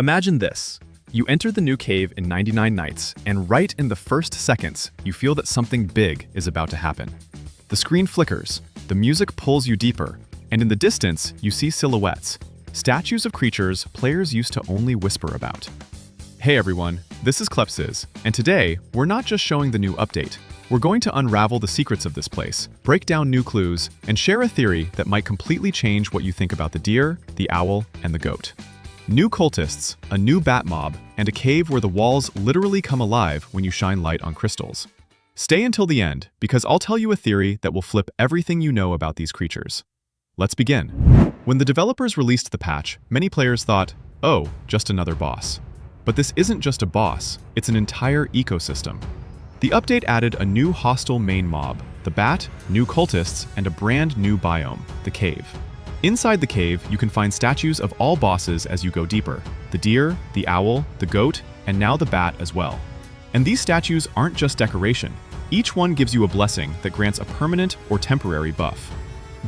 Imagine this. You enter the new cave in 99 Nights, and right in the first seconds, you feel that something big is about to happen. The screen flickers, the music pulls you deeper, and in the distance, you see silhouettes, statues of creatures players used to only whisper about. Hey everyone, this is Klepsiz, and today, we're not just showing the new update. We're going to unravel the secrets of this place, break down new clues, and share a theory that might completely change what you think about the deer, the owl, and the goat. New cultists, a new bat mob, and a cave where the walls literally come alive when you shine light on crystals. Stay until the end, because I'll tell you a theory that will flip everything you know about these creatures. Let's begin. When the developers released the patch, many players thought, oh, just another boss. But this isn't just a boss, it's an entire ecosystem. The update added a new hostile main mob, the bat, new cultists, and a brand new biome, the cave. Inside the cave, you can find statues of all bosses as you go deeper, the deer, the owl, the goat, and now the bat as well. And these statues aren't just decoration. Each one gives you a blessing that grants a permanent or temporary buff.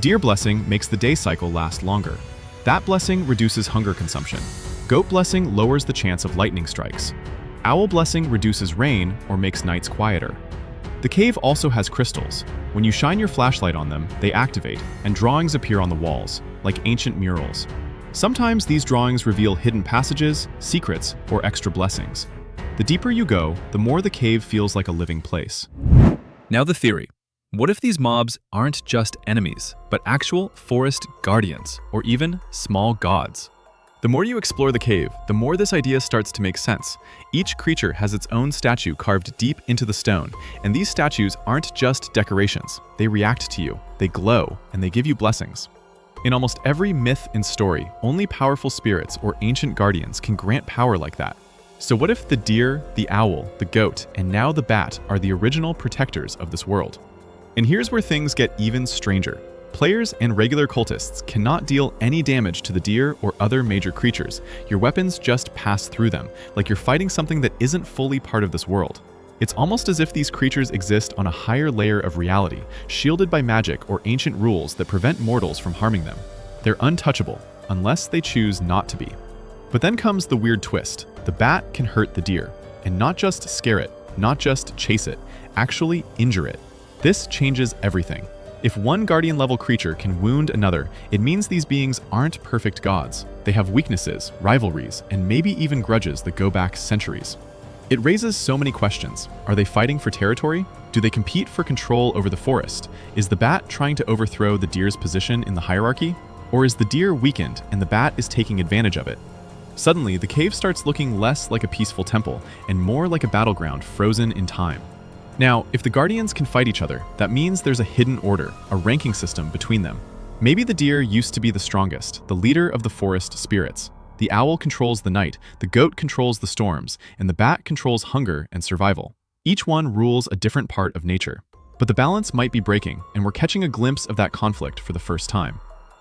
Deer blessing makes the day cycle last longer. That blessing reduces hunger consumption. Goat blessing lowers the chance of lightning strikes. Owl blessing reduces rain or makes nights quieter. The cave also has crystals. When you shine your flashlight on them, they activate, and drawings appear on the walls, like ancient murals. Sometimes these drawings reveal hidden passages, secrets, or extra blessings. The deeper you go, the more the cave feels like a living place. Now the theory. What if these mobs aren't just enemies, but actual forest guardians, or even small gods? The more you explore the cave, the more this idea starts to make sense. Each creature has its own statue carved deep into the stone, and these statues aren't just decorations. They react to you, they glow, and they give you blessings. In almost every myth and story, only powerful spirits or ancient guardians can grant power like that. So what if the deer, the owl, the goat, and now the bat are the original protectors of this world? And here's where things get even stranger. Players and regular cultists cannot deal any damage to the deer or other major creatures. Your weapons just pass through them, like you're fighting something that isn't fully part of this world. It's almost as if these creatures exist on a higher layer of reality, shielded by magic or ancient rules that prevent mortals from harming them. They're untouchable, unless they choose not to be. But then comes the weird twist. The bat can hurt the deer, and not just scare it, not just chase it, actually injure it. This changes everything. If one guardian-level creature can wound another, it means these beings aren't perfect gods. They have weaknesses, rivalries, and maybe even grudges that go back centuries. It raises so many questions. Are they fighting for territory? Do they compete for control over the forest? Is the bat trying to overthrow the deer's position in the hierarchy? Or is the deer weakened and the bat is taking advantage of it? Suddenly, the cave starts looking less like a peaceful temple and more like a battleground frozen in time. Now, if the guardians can fight each other, that means there's a hidden order, a ranking system between them. Maybe the deer used to be the strongest, the leader of the forest spirits. The owl controls the night, the goat controls the storms, and the bat controls hunger and survival. Each one rules a different part of nature. But the balance might be breaking, and we're catching a glimpse of that conflict for the first time.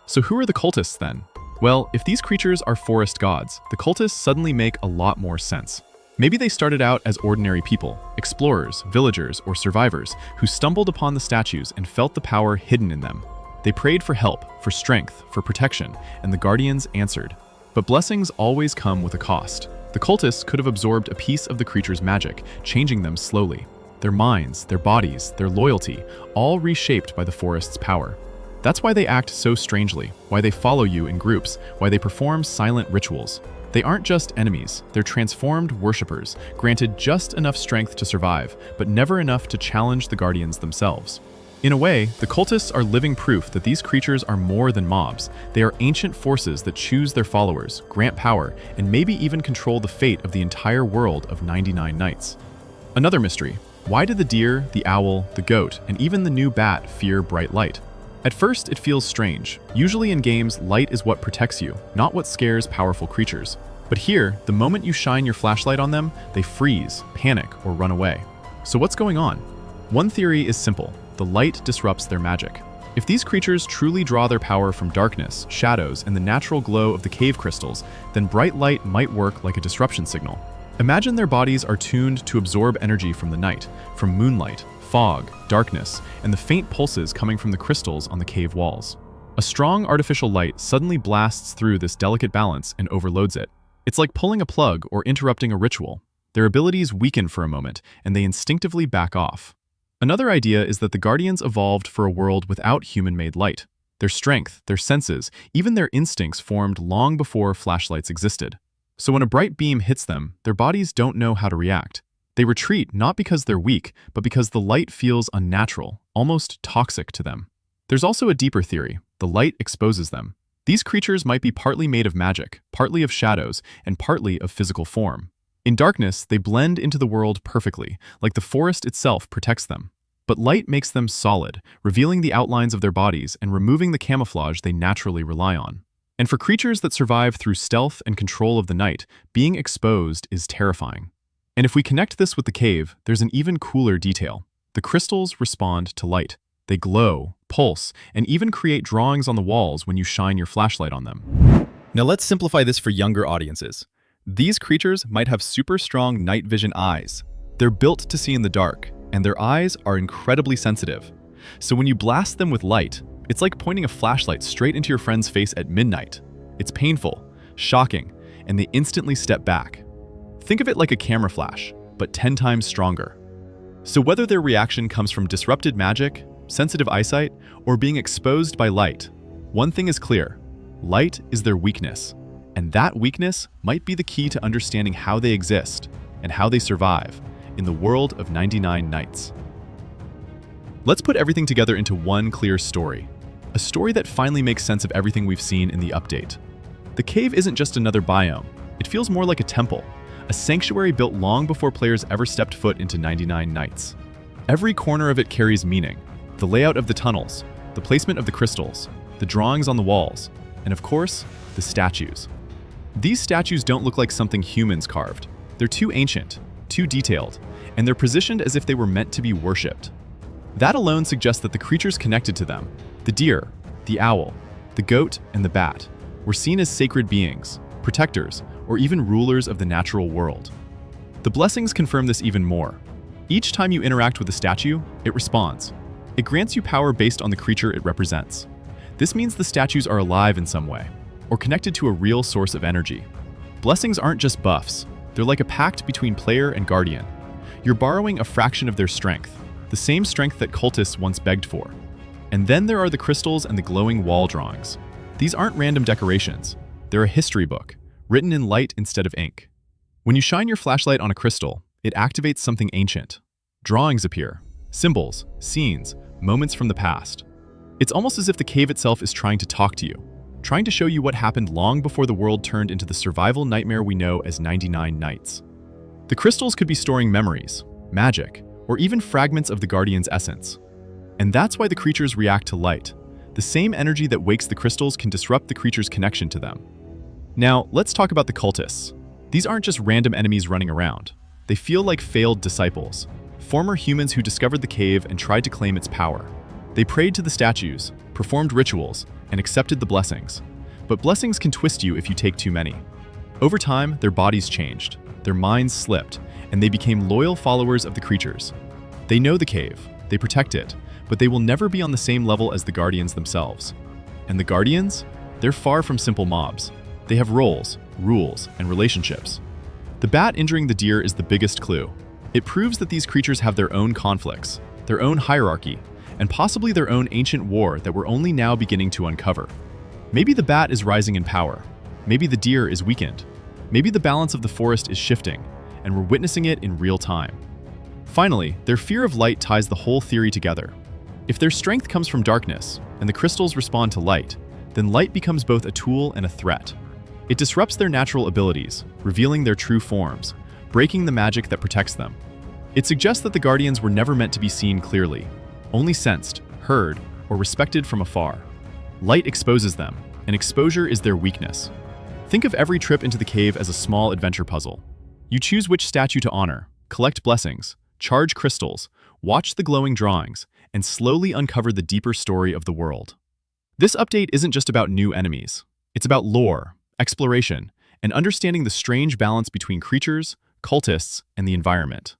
So who are the cultists then? Well, if these creatures are forest gods, the cultists suddenly make a lot more sense. Maybe they started out as ordinary people, explorers, villagers, or survivors who stumbled upon the statues and felt the power hidden in them. They prayed for help, for strength, for protection, and the guardians answered. But blessings always come with a cost. The cultists could have absorbed a piece of the creature's magic, changing them slowly. Their minds, their bodies, their loyalty, all reshaped by the forest's power. That's why they act so strangely, why they follow you in groups, why they perform silent rituals. They aren't just enemies, they're transformed worshippers, granted just enough strength to survive, but never enough to challenge the guardians themselves. In a way, the cultists are living proof that these creatures are more than mobs. They are ancient forces that choose their followers, grant power, and maybe even control the fate of the entire world of 99 Nights. Another mystery. Why do the deer, the owl, the goat, and even the new bat fear bright light? At first, it feels strange. Usually in games, light is what protects you, not what scares powerful creatures. But here, the moment you shine your flashlight on them, they freeze, panic, or run away. So what's going on? One theory is simple. The light disrupts their magic. If these creatures truly draw their power from darkness, shadows, and the natural glow of the cave crystals, then bright light might work like a disruption signal. Imagine their bodies are tuned to absorb energy from the night, from moonlight, fog, darkness, and the faint pulses coming from the crystals on the cave walls. A strong artificial light suddenly blasts through this delicate balance and overloads it. It's like pulling a plug or interrupting a ritual. Their abilities weaken for a moment, and they instinctively back off. Another idea is that the Guardians evolved for a world without human-made light. Their strength, their senses, even their instincts formed long before flashlights existed. So when a bright beam hits them, their bodies don't know how to react. They retreat not because they're weak, but because the light feels unnatural, almost toxic to them. There's also a deeper theory. The light exposes them. These creatures might be partly made of magic, partly of shadows, and partly of physical form. In darkness, they blend into the world perfectly, like the forest itself protects them. But light makes them solid, revealing the outlines of their bodies and removing the camouflage they naturally rely on. And for creatures that survive through stealth and control of the night, being exposed is terrifying. And if we connect this with the cave, there's an even cooler detail. The crystals respond to light. They glow, pulse, and even create drawings on the walls when you shine your flashlight on them. Now let's simplify this for younger audiences. These creatures might have super strong night vision eyes. They're built to see in the dark, and their eyes are incredibly sensitive. So when you blast them with light, it's like pointing a flashlight straight into your friend's face at midnight. It's painful, shocking, and they instantly step back. Think of it like a camera flash, but 10 times stronger. So whether their reaction comes from disrupted magic, sensitive eyesight, or being exposed by light, one thing is clear: light is their weakness. And that weakness might be the key to understanding how they exist and how they survive in the world of 99 Nights. Let's put everything together into one clear story. A story that finally makes sense of everything we've seen in the update. The cave isn't just another biome. It feels more like a temple, a sanctuary built long before players ever stepped foot into 99 Nights. Every corner of it carries meaning. The layout of the tunnels, the placement of the crystals, the drawings on the walls, and of course, the statues. These statues don't look like something humans carved. They're too ancient, too detailed, and they're positioned as if they were meant to be worshipped. That alone suggests that the creatures connected to them, the deer, the owl, the goat, and the bat, were seen as sacred beings, protectors, or even rulers of the natural world. The blessings confirm this even more. Each time you interact with a statue, it responds. It grants you power based on the creature it represents. This means the statues are alive in some way, or connected to a real source of energy. Blessings aren't just buffs. They're like a pact between player and guardian. You're borrowing a fraction of their strength, the same strength that cultists once begged for. And then there are the crystals and the glowing wall drawings. These aren't random decorations. They're a history book, written in light instead of ink. When you shine your flashlight on a crystal, it activates something ancient. Drawings appear, symbols, scenes, moments from the past. It's almost as if the cave itself is trying to talk to you, trying to show you what happened long before the world turned into the survival nightmare we know as 99 Nights. The crystals could be storing memories, magic, or even fragments of the Guardian's essence. And that's why the creatures react to light. The same energy that wakes the crystals can disrupt the creature's connection to them. Now, let's talk about the cultists. These aren't just random enemies running around. They feel like failed disciples, former humans who discovered the cave and tried to claim its power. They prayed to the statues, performed rituals, and accepted the blessings. But blessings can twist you if you take too many. Over time, their bodies changed, their minds slipped, and they became loyal followers of the creatures. They know the cave, they protect it, but they will never be on the same level as the Guardians themselves. And the Guardians? They're far from simple mobs. They have roles, rules, and relationships. The bat injuring the deer is the biggest clue. It proves that these creatures have their own conflicts, their own hierarchy, and possibly their own ancient war that we're only now beginning to uncover. Maybe the bat is rising in power. Maybe the deer is weakened. Maybe the balance of the forest is shifting, and we're witnessing it in real time. Finally, their fear of light ties the whole theory together. If their strength comes from darkness, and the crystals respond to light, then light becomes both a tool and a threat. It disrupts their natural abilities, revealing their true forms, breaking the magic that protects them. It suggests that the Guardians were never meant to be seen clearly, only sensed, heard, or respected from afar. Light exposes them, and exposure is their weakness. Think of every trip into the cave as a small adventure puzzle. You choose which statue to honor, collect blessings, charge crystals, watch the glowing drawings, and slowly uncover the deeper story of the world. This update isn't just about new enemies. It's about lore, exploration, and understanding the strange balance between creatures, cultists, and the environment.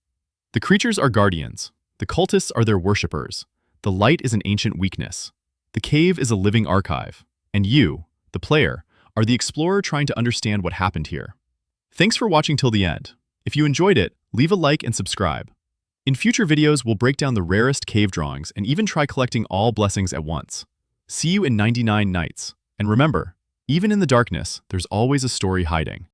The creatures are guardians. The cultists are their worshippers. The light is an ancient weakness. The cave is a living archive. And you, the player, are the explorer trying to understand what happened here. Thanks for watching till the end. If you enjoyed it, leave a like and subscribe. In future videos, we'll break down the rarest cave drawings and even try collecting all blessings at once. See you in 99 Nights. And remember, even in the darkness, there's always a story hiding.